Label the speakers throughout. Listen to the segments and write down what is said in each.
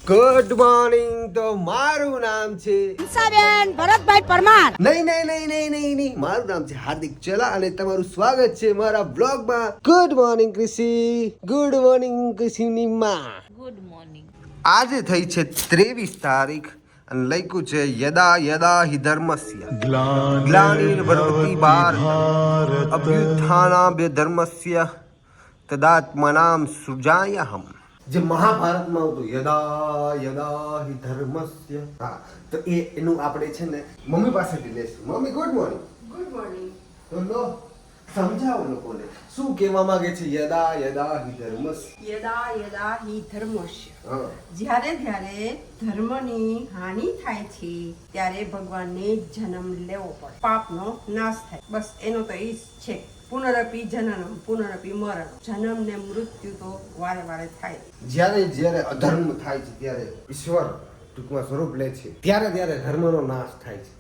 Speaker 1: Good morning. તો મારું નામ છે
Speaker 2: હંસાબેન ભરતભાઈ પરમાર.
Speaker 1: નહીં, મારું નામ છે હાર્દિક ચલા અને તમારું સ્વાગત છે મારા બ્લોગમાં. ગુડ મોર્નિંગ કૃષિ. ગુડ મોર્નિંગ કૃષિની માં.
Speaker 2: Good morning.
Speaker 1: આજે થઈ છે 23 તારીખ અને લખ્યું છે યદા યદા હિ ધર્મસ્ય ગ્લાનિર્ભવતિ ભારત અભ્યુત્થાનાભ્ય ધર્મસ્ય તદાત્મનામ સૃજામ્યહમ. જે મહાભારતમાં આવતું યદા યદા હિ ધર્મસ્ય, હા, તો એનું આપણે છે ને મમ્મી પાસેથી લેશું. Mummy good morning.
Speaker 2: Good morning.
Speaker 1: તો લો સમજાવો લોકોને શું કહેવા માંગે છે યદા યદા હિ ધર્મસ્ય.
Speaker 2: યદા યદા હિ ધર્મસ્ય.
Speaker 1: હા,
Speaker 2: જ્યારે ધર્મની હાનિ થાય છે ત્યારે ભગવાનને જન્મ લેવો પડે, પાપનો નાશ થાય. બસ એનો તો એ જ છે. પુનરપી જનનમ પુનરપી મરણ. જન્મ ને મૃત્યુ તો વારે વારે થાય.
Speaker 1: જ્યારે અધર્મ થાય છે ત્યારે ઈશ્વર ટૂંકમાં સ્વરૂપ લે છે, ત્યારે ધર્મનો નાશ થાય છે.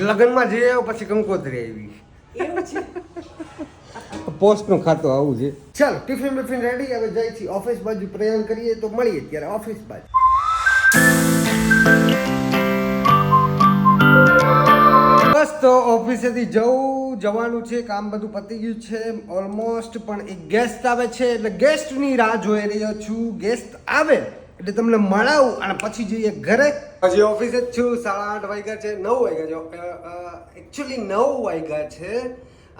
Speaker 1: લગ્નમાં જઈ આવ્યો પછી કંકોત્રી આવી.
Speaker 2: એવું છે.
Speaker 1: પોસ્ટનું ખાતું આવું છે. ચાલ ટિફિન બિફિન રેડી. હવે જાય છે ઓફિસ બાજુ પ્રયાણ કરીએ તો મળીએ ત્યારે ઓફિસ બાજુ. બસ તો ઓફિસેથી જવાનું છે. કામ બધું પતી ગયું છે ઓલમોસ્ટ, પણ એક ગેસ્ટ આવે છે એટલે ગેસ્ટની રાહ જોઈ રહ્યો છું. ગેસ્ટ આવે એટલે તમને મળાવું અને પછી જઈએ ઘરે. હજી ઓફિસે જ છું. 8:30 વાગ્યા છે. 9 વાગ્યા છે એકચ્યુઅલી 9 વાગ્યા છે.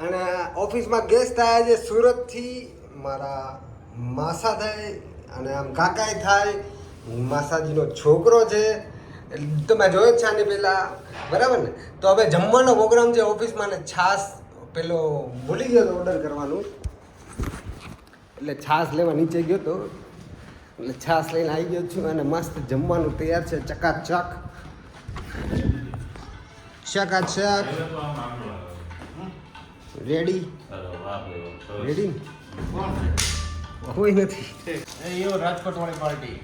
Speaker 1: અને ઓફિસમાં ગેસ્ટ આવ્યા છે સુરતથી. મારા માસા થાય અને આમ કાકાય થાય. માસાજીનો છોકરો છે. તમે જોયો છે આની પહેલા, બરાબર ને? તો હવે જમવાનો પ્રોગ્રામ છે ઓફિસમાં ને છાશ પેલો ભૂલી ગયો તો ઓર્ડર કરવાનું, એટલે છાશ લેવા નીચે ગયો તો એટલે છાશ લઈને આવી ગયો છું અને મસ્ત જમવાનું તૈયાર છે. ચકાચક રેડી કોઈ નથી. રાજકોટ વાળી પાર્ટી.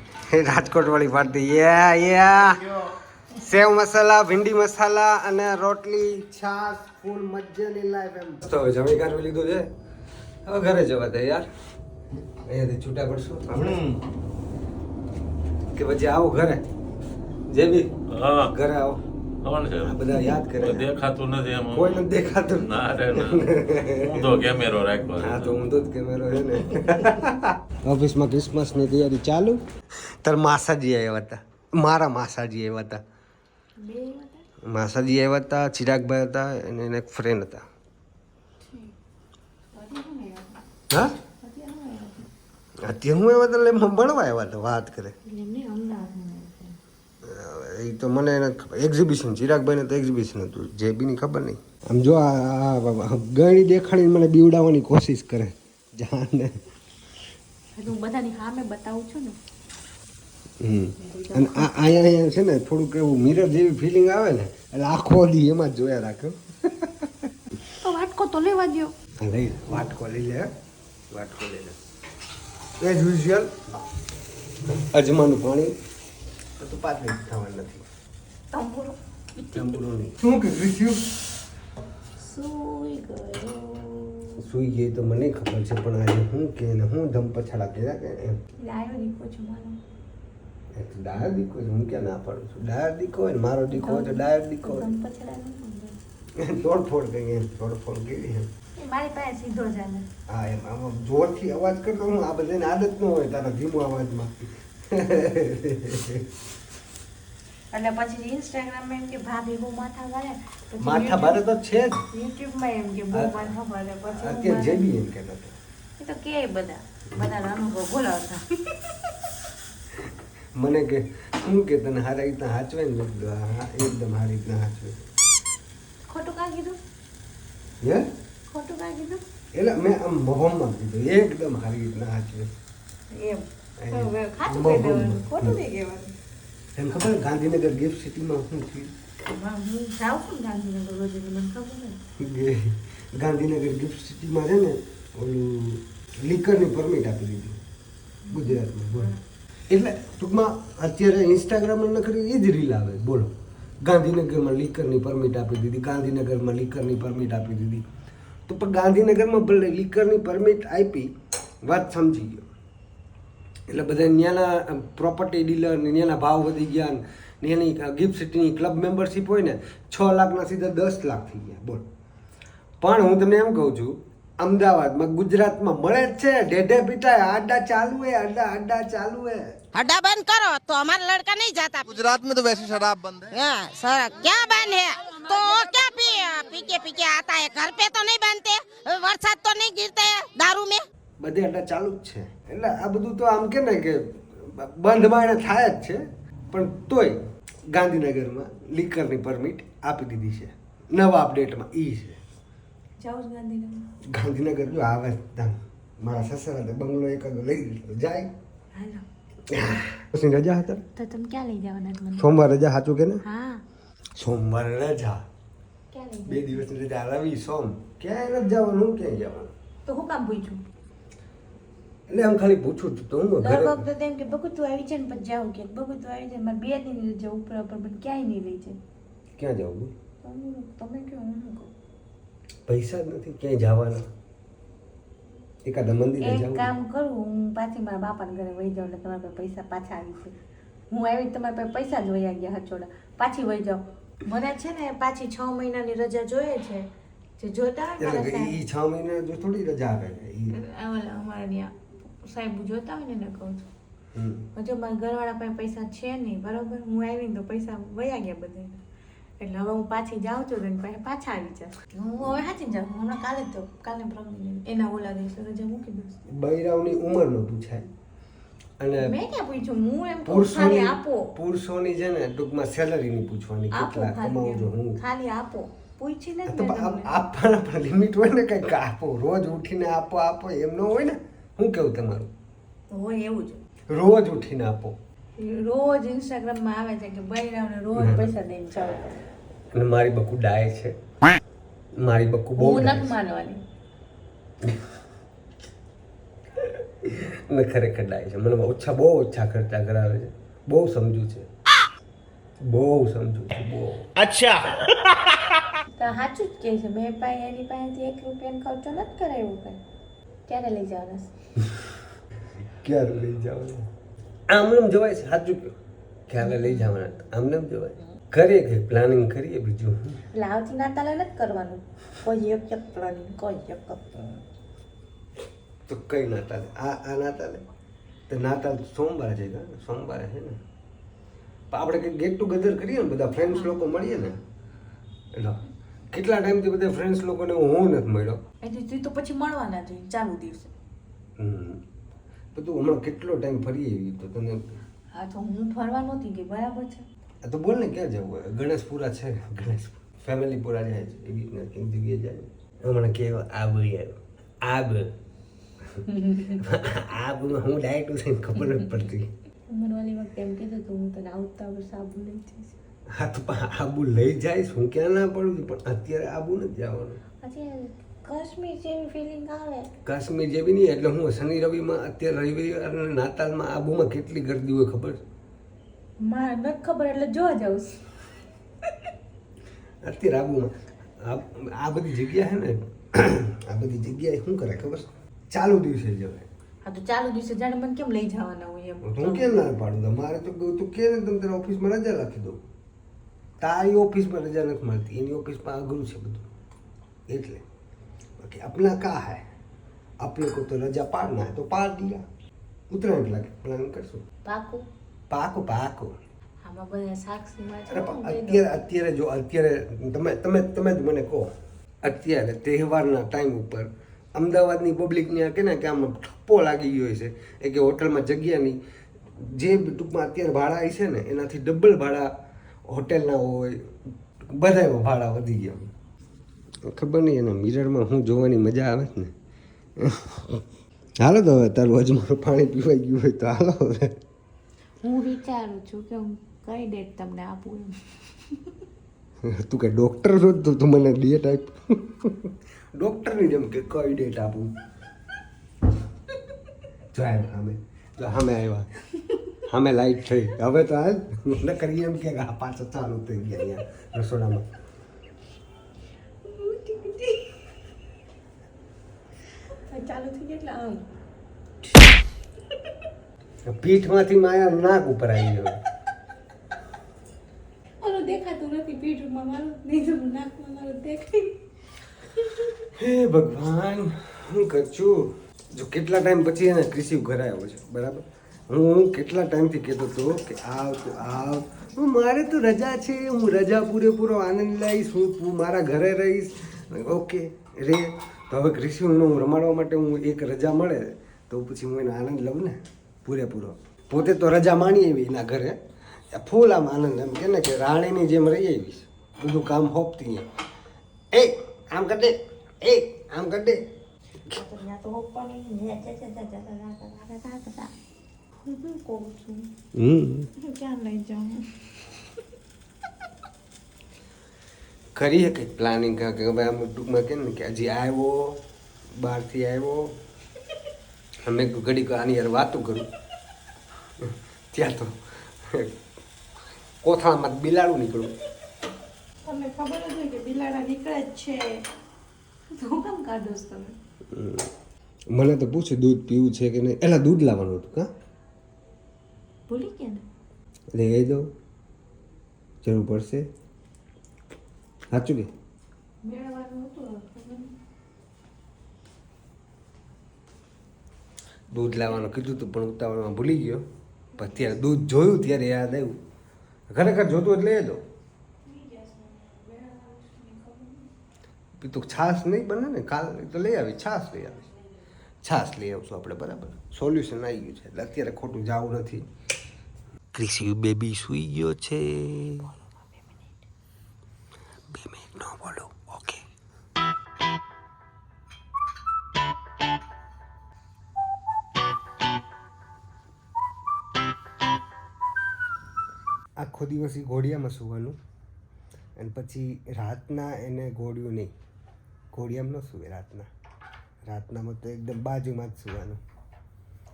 Speaker 1: સેવ મસાલા, ભીંડી મસાલા અને રોટલી, છાશ, ફૂલ મજાની લાઈફ એમ. તો હવે જમી કાઢવી લીધું છે. હવે ઘરે જવા દે યાર. અહીંયાથી છૂટા પડશું આપણે કે પછી આવો ઘરે. જે બી ઘરે આવો. બધા યાદ કરે.
Speaker 3: દેખાતું નથી એમ.
Speaker 1: કોઈ નથી દેખાતું.
Speaker 3: ના રે ના. હું તો કેમેરો રાખ્યો.
Speaker 1: હા તો ઊંધો જ કેમેરો છે ને. ઓફિસમાં ક્રિસમસની તૈયારી ચાલુ. તાર માસાજી આવ્યા હતા. મારા માસાજી આવ્યા હતા. માસાજી આવ્યા હતા, ચિરાગભાઈ હતા અને એને એક ફ્રેન્ડ હતા. હા અત્યારે હું આવ્યા હતા એટલે ભણવા આવ્યા હતા. વાત કરે એ તો મને એને એક્ઝિબિશન, ચિરાગભાઈને તો એક્ઝિબિશન હતું, જે બીની ખબર નહીં. આમ જો આ ગણી દેખાડીને મને બીવડાવવાની કોશિશ કરે જાને.
Speaker 2: હું બધાની સામે બતાવું છું ને.
Speaker 1: અને અહીંયા છે ને થોડુંક એવું મિરર જેવી ફિલિંગ આવે ને એટલે આખો દી એમાં જ જોયા રાખ્યો.
Speaker 2: તો વાટકો તો લેવા દો.
Speaker 1: લઈ લે વાટકો લઈ લે. વાટકો લઈ લે. એઝ યુઝ્યુઅલ અજમાનું પાણી તો પાછળ થવાનું નથી.
Speaker 2: તંબુરો
Speaker 1: નહીં. શું કે રીસ્યું સુઈ ગઈ તો મને ખબર છે, પણ આજે હું કે ને હું ધમ પછાડા કર્યા કે એમ.
Speaker 2: લાયો દીકો છું મારો.
Speaker 1: ડાયર દીકો છે. હું ક્યાં ના પાડું છું. ડાયર દીકો હોય ને મારો દીકો હોય તો ડાયર દીકો હોય. તોડફોડ કરી એમ. તોડફોડ કરી એમ.
Speaker 2: મારી પાસે સીધો જાય.
Speaker 1: હા એમ આમાં જોરથી અવાજ કરતો હું. આ બધાને આદત ન હોય તારા ધીમો અવાજમાં.
Speaker 2: એટલે પછી ઇન્સ્ટાગ્રામમાં એમ કે ભાભી બહુ માથા વાળે,
Speaker 1: માથા ભારે તો છે જ.
Speaker 2: યુટ્યુબમાં એમ કે બહુ માથા વાળે. પછી
Speaker 1: અત્યારે જે બી એમ કહેતા હતા.
Speaker 2: એ તો કે બધા અનુભવ બોલાવતા.
Speaker 1: મને કે શું કે તને સારી રીતના હાચવે ને? હા એકદમ સારી રીતના હાચવે.
Speaker 2: ખોટું કાં કીધું?
Speaker 1: હે
Speaker 2: ખોટું કાં કીધું?
Speaker 1: એટલે મેં આમ મોહમ્મદ કીધું એકદમ સારી રીતના હાચવે.
Speaker 2: એમ ખાતું કહી દેવાનું, ખોટું નહીં કહેવાનું.
Speaker 1: તને ખબર ગાંધીનગર ગિફ્ટ સિટીમાં શું થયું?
Speaker 2: હું જાઉં છું ને ગાંધીનગર રોજ, એટલે મને ખબર નહીં.
Speaker 1: ગાંધીનગર ગિફ્ટ સિટીમાં છે ને ઓલું લીકરની પરમિટ આપી દીધી ગુજરાતમાં. બોલો એટલે ટૂંકમાં અત્યારે ઇન્સ્ટાગ્રામમાં નખરી એ જ રીલ આવે. બોલો ગાંધીનગરમાં લીકરની પરમિટ આપી દીધી, ગાંધીનગરમાં લીકરની પરમિટ આપી દીધી. તો પણ ગાંધીનગરમાં ભલે લીકરની પરમિટ આપી, વાત સમજી ગયો. એટલે બધા ત્યાંના પ્રોપર્ટી ડીલર ને ત્યાંના ભાવ વધી ગયા ને ત્યાંની ગિફ્ટ સિટીની ક્લબ મેમ્બરશીપ હોય ને 6 લાખના સીધા 10 લાખ થઈ ગયા બોલ. પણ હું તમને એમ કહું છું, અમદાવાદમાં ગુજરાતમાં મળે જ છે, ઢેઢે પીટાય, આડા ચાલુ હે, આડા ચાલુ હે.
Speaker 4: हड्डा बंद करो तो हमारा लड़का नहीं जाता।
Speaker 5: गुजरात में तो वैसे शराब बंद है।
Speaker 4: हाँ, सर क्या बंद है तो क्या पी के आता है, घर पे तो नहीं बनते, बरसात तो नहीं गिरते है दारू में।
Speaker 1: બધે આડા ચાલુ જ છે. એટલે આ બધું તો આમ કે ને કે બંધમાં એને થાય જ છે, પણ તોય ગાંધીનગરમાં લીકરની પરમિટ આપી દીધી છે. નવા અપડેટમાં ઈ છે ગાંધીનગર જો આવે મારા સસરા બંગલો એક લઈ લીધો જાય. પછી રજા હતા
Speaker 6: તો તમે ક્યાં લઈ જવાના છો મને?
Speaker 1: સોમવાર રજા સાચું કે ને?
Speaker 6: હા,
Speaker 1: સોમવાર રજા,
Speaker 6: ક્યાં લઈ
Speaker 1: 2 દિવસની રજા, રવિ સોમ, ક્યાંય નથી જવાનું, ક્યાંય જવાનું.
Speaker 6: તો હું કામ પૂછું?
Speaker 1: એટલે આમ ખાલી પૂછું છું તો હું
Speaker 6: દર
Speaker 1: ઘરે
Speaker 6: વખતે એમ કે બગુતું આવી જાય ને પછી જાઉં કે બગુતું આવી જાય મારે 2 દિન લઈ જાઉં ઉપર પણ ક્યાંય નહીં લઈ જાય.
Speaker 1: ક્યાં જવું?
Speaker 6: તમે કહો હું શું કહું?
Speaker 1: પૈસા જ નથી ક્યાંય જવાના. એકાદા મંદિરે
Speaker 6: એક
Speaker 1: જવું.
Speaker 6: કામ કરું, હું પાછી મારા બાપાના ઘરે વહી જાઉં એટલે તમારા પાસે પૈસા પાછા આવી છે. હું આવી તમારા પાસે પૈસા જ વહી ગયા હચોડા, પાછી વહી જાઉં. મને છે ને પાછી 6 મહિનાની રજા જોઈએ છે. જે જોતા હોય ને
Speaker 1: એટલે ઈ 6 મહિના જો થોડી રજા આવે છે ઈ.
Speaker 6: અમારા ત્યાં સાહેબ જોતા હોય ને કહું છું.
Speaker 1: હમ.
Speaker 6: હજુ મારા ઘરવાળા પાસે પૈસા છે નહીં, બરોબર? હું આવીને તો પૈસા વયા ગયા બધા. એટલે હવે હું પાછી જાઉં છું તો પાસે પાછા આવી જાય. હું હવે સાચી જાઉં, હું હમણાં કાલે જ કાલે પ્રગતિ એના ઓલા દિવસે રજા મૂકી દઉં.
Speaker 1: બૈરાવની ઉંમર ન પૂછાય. અને
Speaker 6: મેં ક્યાં પૂછ્યું? હું એમ કહું ખાલી આપો,
Speaker 1: પુરુષોની છે ને ટૂંકમાં સેલરીની પૂછવાની,
Speaker 6: આપો
Speaker 1: કેટલા કમાવું છો હું.
Speaker 6: ખાલી આપો, પૂછીને જ
Speaker 1: તો
Speaker 6: મેં તમને.
Speaker 1: આપવાના પણ લિમિટ હોય ને, કંઈક આપો, રોજ ઉઠીને આપો એમ ન હોય ને. શું કેવું તમારું?
Speaker 6: હોય એવું જ.
Speaker 1: રોજ ઉઠીને આપો.
Speaker 6: રોજ ઇન્સ્ટાગ્રામમાં આવે છે કે બૈરાવને રોજ પૈસા દઈને જાઓ.
Speaker 1: અને મારી બકુ ડાય છે, મારી બકુ બહુ
Speaker 6: હું
Speaker 1: ડાય
Speaker 6: નથી
Speaker 1: છે.
Speaker 6: માનવાની.
Speaker 1: મેં ખરેખર ડાય છે. મને બહુ ઓછા ખર્ચા કરાવે છે. બહુ સમજુ છે, બહુ સમજુ છે, બહુ.
Speaker 6: તો સાચું જ કહે છે, મેં પાસે એની પાસેથી 1 રૂપિયાનો ખર્ચો નથી કરાવ્યો કઈ. ક્યારે લઈ જવાના છે?
Speaker 1: ક્યારે લઈ જવાના? આમને જવાય છે, સાચું કહ્યું. ક્યારે લઈ જવાના? આમને જવાય. કરીએ કે પ્લાનિંગ કરીએ બીજું શું?
Speaker 6: એટલે આવતી નાતાલે નથી કરવાનું કોઈ એક પ્લાનિંગ, કોઈ એક
Speaker 1: તો કઈ નાતાલે? આ નાતાલે તો નાતાલ સોમવારે છે કે? સોમવારે છે ને. પણ આપણે કંઈક ગેટ ટુગેધર કરીએ ને, બધા ફ્રેન્ડ્સ લોકો મળીએ ને. એટલે કેટલા ટાઈમથી બધા ફ્રેન્ડ્સ લોકોને હું નથી મળ્યો.
Speaker 6: એટલે તો પછી મળવાના જોઈએ ચાલુ દિવસે.
Speaker 1: તો તું હમણાં કેટલો ટાઈમ ફરી આવી તો તને?
Speaker 6: હા તો હું ફરવા નહોતી ગઈ, બરાબર છે.
Speaker 1: આ તો બોલ ને ક્યાં જવું હોય? ગણેશપુરા છે, ગણેશ ફેમિલીપુરા જાય છે, એવી રીતના કેમ જગ્યાએ જાય. હમણાં કેવો આબ આબમાં હું ડાયરેક્ટ થઈને ખબર નથી પડતી.
Speaker 6: મને ઓલી વખતે એમ કીધું તો હું તને આવતા વર્ષ આબુ લઈ જઈશ.
Speaker 1: હા તો પણ આબુ લઈ જઈશ, હું ક્યાં ના પડું છું, પણ અત્યારે આબુ નથી જવાનું.
Speaker 6: પછી કાશ્મીર જેવી ફિલિંગ આવે.
Speaker 1: કાશ્મીર જેવી નહીં, એટલે હું શનિ રવિમાં અત્યારે રવિવાર અને નાતાલમાં આબુમાં કેટલી ગરદી હોય ખબર?
Speaker 6: મારે નથી ખબર એટલે જોવા જાઉં છું.
Speaker 1: અત્યારે આબુમાં આ બધી જગ્યા છે ને, આ બધી જગ્યાએ શું કરે ખબર? ચાલુ દિવસે જવાય.
Speaker 6: હા તો ચાલુ દિવસે જાણે મને કેમ લઈ જવાના હોય એમ.
Speaker 1: હું કેમ ના પાડું? મારે તો તું કે ને તમે તારા ઓફિસમાં રજા રાખી દઉં. તારી ઓફિસમાં રજા નથી મળતી, એની ઓફિસમાં અઘરું છે બધું. એટલે બાકી अपना का है, अपने को तो रजा पाड़ना है तो पाड़ दिया. ઉત્તરાયણ પ્લાન કરશું.
Speaker 6: પાકું
Speaker 1: પાકું પાકું.
Speaker 6: આમાં બધા સાક્ષીમાં છે.
Speaker 1: અરે પણ અત્યારે જો અત્યારે તમે જ મને કહો, અત્યારે તહેવારના ટાઈમ ઉપર અમદાવાદની પબ્લિકને કે ને કે આમ ઠપ્પો લાગી ગયો છે એ કે હોટલમાં જગ્યાની જે ટૂંકમાં અત્યારે ભાડા છે ને એનાથી ડબલ ભાડા હોટેલના હોય, બધામાં ભાડા વધી ગયા. ખબર નહીં એના મિરરમાં હું જોવાની મજા આવે છે ને. હાલો તો હવે તારું અજમારું પાણી પીવાઈ ગયું હોય તો હાલો હવે.
Speaker 6: હું વિચારું છું કે હું કઈ ડેટ તમને આપું એમ.
Speaker 1: તું કે ડૉક્ટર છો તો તું મને ડેટ આપ. ડૉક્ટરની જેમ કે કઈ ડેટ આપું? જો સામે આવ્યા, સામે લાઈટ થઈ, હવે તો હાલ ન કરીએ એમ કે આ પાછળ ચાલુ થઈ ગયા અહીંયા રસોડામાં.
Speaker 6: ચાલુ થઈ ગયા એટલે આમ
Speaker 1: પીઠમાંથી માયા નાક ઉપર આવી ગયો.
Speaker 6: ઓલું દેખાતું નથી પીઠમાં મારું નહીં તો નાકમાં મારું દેખાય.
Speaker 1: હે ભગવાન, હું કરશું? જો કેટલા ટાઈમ પછી એને ક્રિશિવ ઘરે આવ્યો છે, બરાબર. હું કેટલા ટાઈમથી કહેતો હતો કે આવ તો આવ, હું મારે તો રજા છે, હું રજા પૂરેપૂરો આનંદ લઈશ, હું મારા ઘરે રહીશ. ઓકે રે, તો હવે ક્રિશિવને હું રમાડવા માટે હું એક રજા મળે તો પછી હું એનો આનંદ લઉં ને પૂરેપૂરો. પોતે તો રજા માણી આવી એના ઘરે, ફૂલ આમ આનંદ, એમ કે ને કે રાણીની જેમ રહી આવીશ, બધું કામ હોપતી. એ આમ કરી દે, એ આમ કરી દે.
Speaker 6: તો હોપવાની હું કહું છું ક્યાં લઈ જાઉં?
Speaker 1: કરીએ કંઈક પ્લાનિંગ કે ભાઈ આમ ટૂંકમાં કે ને કે હજી આવ્યો, બહારથી આવ્યો, અમે ઘડીક આની યાર વાતું કરું, ત્યાં તો કોથળામાં બિલાડું નીકળું.
Speaker 6: તમને ખબર જ હોય કે બિલાડા નીકળે જ છે, તો હું કેમ કાઢો છો તમે?
Speaker 1: મને તો પૂછે દૂધ પીવું છે કે નહીં. એલા દૂધ લાવવાનું હતું કા,
Speaker 6: ભૂલી ગયા ને?
Speaker 1: લઈ દઉં, જરૂર પડશે. સાચું કે
Speaker 6: મેળવવાનું હતું ખબર નહીં.
Speaker 1: દૂધ લાવવાનું કીધું હતું પણ ઉતાવળમાં ભૂલી ગયો. પણ ત્યારે દૂધ જોયું ત્યારે યાદ આવ્યું. ખરેખર જોતું એટલે એ દો તો છાશ નહીં બને ને, કાલ તો લઈ આવી છાશ લઈ આવી, છાશ લઈ આવશું આપણે, બરાબર. સોલ્યુશન આવી ગયું છે એટલે અત્યારે ખોટું જવું નથી. ક્રિશિવ બેબી સૂઈ ગયો છે. 2 મિનિટ ન બોલો, ઓકે. આખો દિવસ એ ઘોડિયામાં સૂવાનું અને પછી રાતના એને ઘોડિયું નહીં, ઘોડિયામાં ન સૂવે રાતનામાં તો એકદમ બાજુમાં જ સૂવાનું.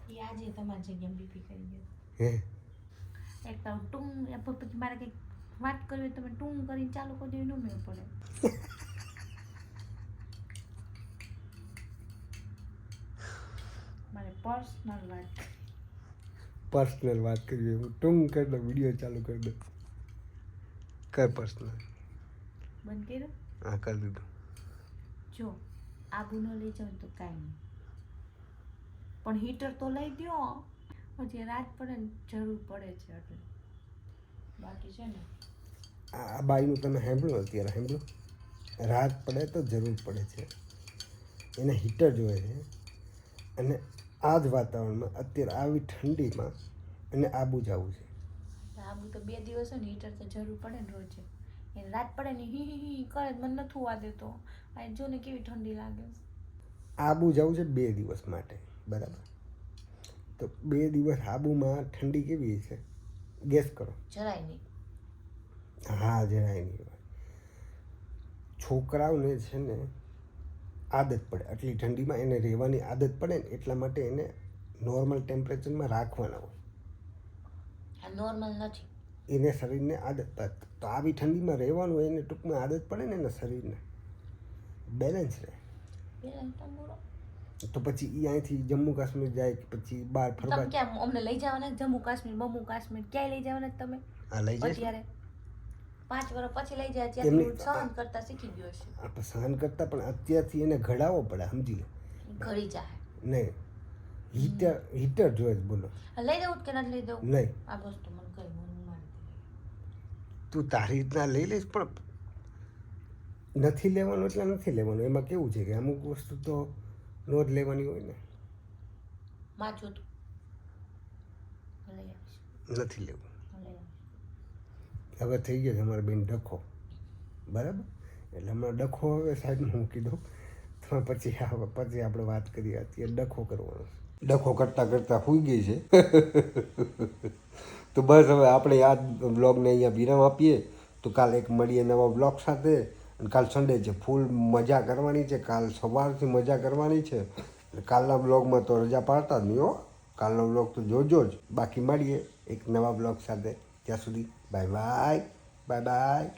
Speaker 6: એ આજે તમારી જગ્યાએ બીપી કરી ગયો.
Speaker 1: હે
Speaker 6: એક તો ટૂંગ પછી મારે કંઈક વાત કરવી તમે ટૂંગ કરીને ચાલુ કરી દેવી ન મેળ પડે. મારે
Speaker 1: પર્સનલ વાત કરવી, હું ટૂંગ કરી દઉં, વિડીયો ચાલુ કરી દઉં. કર પર્સનલ.
Speaker 6: બંધ કર્યું?
Speaker 1: હા કરી દીધું.
Speaker 6: જો આબુ ન લઈ જાવ તો કાંઈ નહીં, પણ હીટર તો લઈ દો. પછી રાત પડે ને જરૂર પડે છે એટલે બાકી છે ને
Speaker 1: આ બાઈનું તમે સાંભળ્યું અત્યારે, સાંભળ્યું? રાત પડે તો જરૂર પડે છે, એને હીટર જોઈએ છે. અને આ જ વાતાવરણમાં અત્યારે આવી ઠંડીમાં એને આબુ જવું છે.
Speaker 6: આબુ તો 2 દિવસ હોય ને હીટર તો જરૂર પડે ને રોજે. એને રાત પડે ને હી કરે મને નથી હોવા દેતો. આ જો ને કેવી ઠંડી લાગે.
Speaker 1: આબુ જવું છે 2 દિવસ માટે, બરાબર. તો 2 દિવસ આબુમાં ઠંડી કેવી છે ગેસ કરો.
Speaker 6: જરાય નહીં.
Speaker 1: હા જરાય નહીં. છોકરાઓને છે ને આદત પડે આટલી ઠંડીમાં, એને રહેવાની આદત પડે ને એટલા માટે એને નોર્મલ ટેમ્પરેચરમાં રાખવાના હોય.
Speaker 6: આ નોર્મલ નથી.
Speaker 1: એને શરીરને આદત પડે તો આવી ઠંડીમાં રહેવાનું હોય, એને ટૂંકમાં આદત પડે ને એના શરીરને બેલેન્સ રહે. તો પછી એ અહીંથી જમ્મુ કાશ્મીર જાય કે પછી બહાર ફરવા.
Speaker 6: તમે ક્યાં અમને લઈ જવાના જમ્મુ કાશ્મીર બમ્મુ કાશ્મીર ક્યાંય લઈ જવાના તમે?
Speaker 1: હા લઈ જાય
Speaker 6: અત્યારે 5 વર્ષ પછી લઈ જાય ત્યાંથી સહન કરતા શીખી ગયો છે.
Speaker 1: આપણે સહન કરતા પણ અત્યારથી એને ઘડાવવો પડે, સમજી લો.
Speaker 6: ઘડી જાય
Speaker 1: નહીં, હીટર જોઈએ જ. બોલો
Speaker 6: લઈ દઉં કે નથી લઈ દઉં?
Speaker 1: નહીં,
Speaker 6: આ વસ્તુ મને કઈ મને મારી
Speaker 1: તું તારી રીતના લઈ લઈશ પણ નથી લેવાનું એટલે નથી લેવાનું. એમાં કેવું છે કે અમુક વસ્તુ તો નો જ લેવાની હોય ને.
Speaker 6: માચું તું લઈ આવીશ.
Speaker 1: નથી લેવું.
Speaker 6: લઈ આવીશ.
Speaker 1: હવે થઈ ગયો છે અમારા બેન ડખો, બરાબર. એટલે હમણાં ડખો હવે સાઈડમાં મૂકી દો, તો પછી આપણે વાત કરીએ. અત્યારે ડખો કરવાનો, ડખો કરતાં કરતાં સૂઈ ગઈ છે. તો બસ હવે આપણે આ બ્લોગને અહીંયા વિરામ આપીએ. તો કાલ એક મળીએ નવા બ્લોગ સાથે. અને કાલ સન્ડે છે, ફૂલ મજા કરવાની છે. કાલ સવારથી મજા કરવાની છે. કાલના બ્લોગમાં તો રજા પાડતા જ નહીં હો. કાલનો બ્લોગ તો જોજો જ. બાકી મળીએ એક નવા બ્લોગ સાથે. ત્યાં સુધી બાય બાય, બાય બાય.